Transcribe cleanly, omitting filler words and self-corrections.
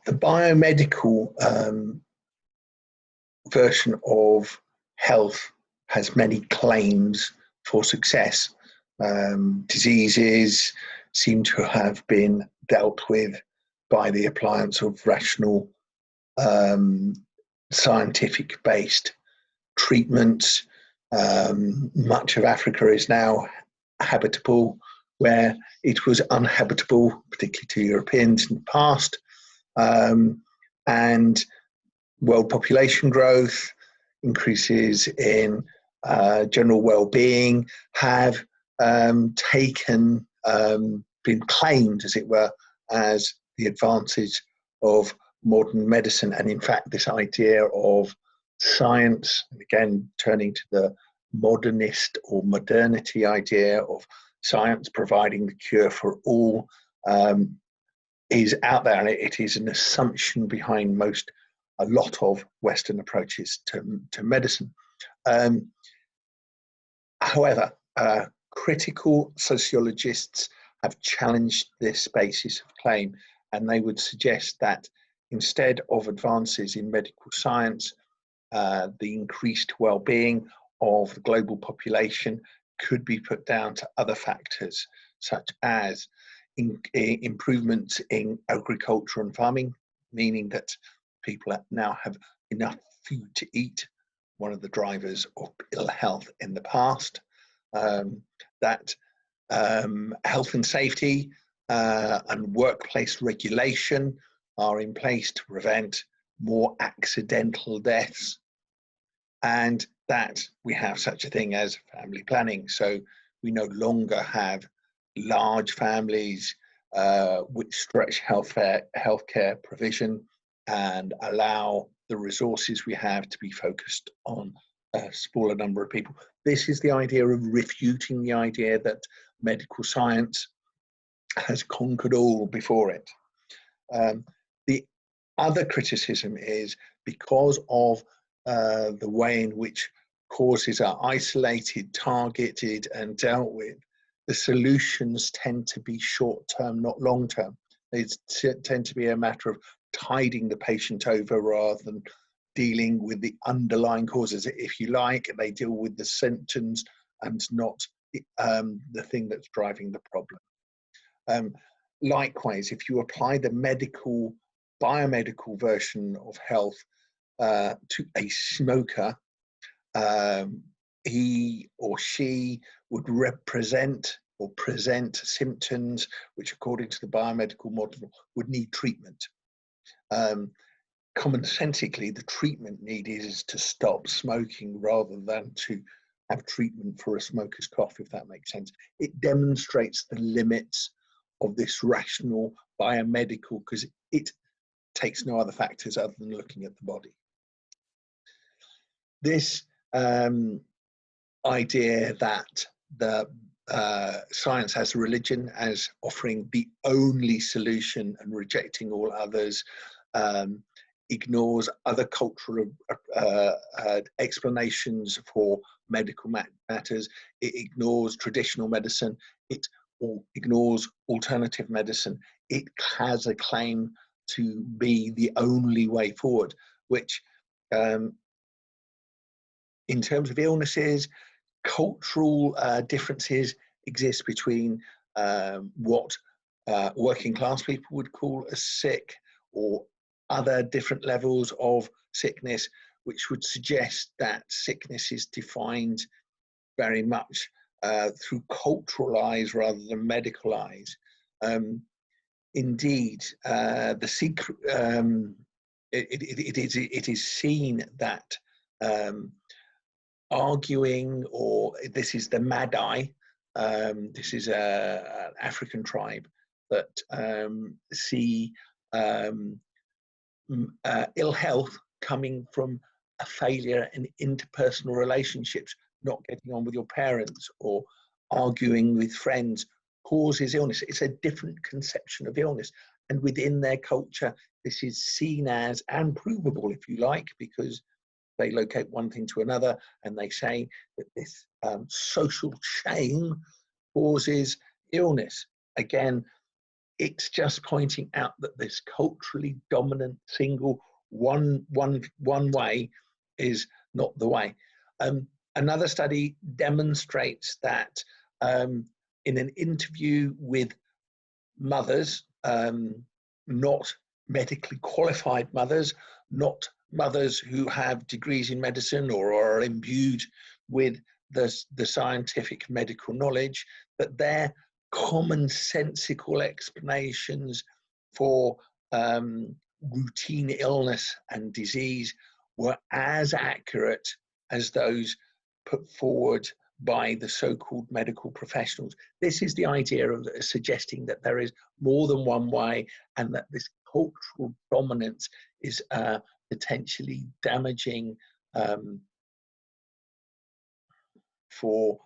The biomedical version of health has many claims for success. Diseases seem to have been dealt with by the appliance of rational, scientific-based treatments. Much of Africa is now habitable, where it was uninhabitable, particularly to Europeans in the past. And world population growth, increases in general well-being have been claimed, as it were, as the advances of modern medicine. And in fact, this idea of science, and again, turning to the modernist or modernity idea of science providing the cure for all, is out there, and it is an assumption behind a lot of Western approaches to medicine. However, critical sociologists have challenged this basis of claim, and they would suggest that instead of advances in medical science, the increased well-being of the global population could be put down to other factors, such as improvements in agriculture and farming, meaning that people now have enough food to eat, one of the drivers of ill health in the past. That health and safety and workplace regulation are in place to prevent more accidental deaths, and that we have such a thing as family planning. So we no longer have large families which stretch healthcare provision and allow the resources we have to be focused on a smaller number of people. This is the idea of refuting the idea that medical science has conquered all before it. The other criticism is because of the way in which causes are isolated, targeted, and dealt with, the solutions tend to be short-term, not long-term. They tend to be a matter of tiding the patient over rather than dealing with the underlying causes. If you like, they deal with the symptoms and not the thing that's driving the problem. Likewise, if you apply the biomedical version of health to a smoker, he or she would represent or present symptoms which, according to the biomedical model, would need treatment. Commonsensically, the treatment needed is to stop smoking rather than to have treatment for a smoker's cough, if that makes sense. It demonstrates the limits of this rational biomedical, because it takes no other factors other than looking at the body. This idea that the science as a religion, as offering the only solution and rejecting all others, ignores other cultural explanations for medical matters. It ignores traditional medicine. It ignores alternative medicine. It has a claim to be the only way forward, which in terms of illnesses, cultural differences exist between what working class people would call as sick, or other different levels of sickness, which would suggest that sickness is defined very much through cultural eyes rather than medical eyes. Indeed, the secret, it is seen that arguing, or this is the Madai, this is an African tribe that see ill health coming from a failure in interpersonal relationships, not getting on with your parents or arguing with friends causes illness. It's a different conception of illness, and within their culture this is seen as, and provable if you like, because they locate one thing to another and they say that this social shame causes illness. Again, It's just pointing out that this culturally dominant single one way is not the way. Another study demonstrates that in an interview with mothers, not medically qualified mothers, not mothers who have degrees in medicine or are imbued with the scientific medical knowledge, that their commonsensical explanations for routine illness and disease were as accurate as those put forward by the so-called medical professionals. This is the idea of suggesting that there is more than one way, and that this cultural dominance is potentially damaging for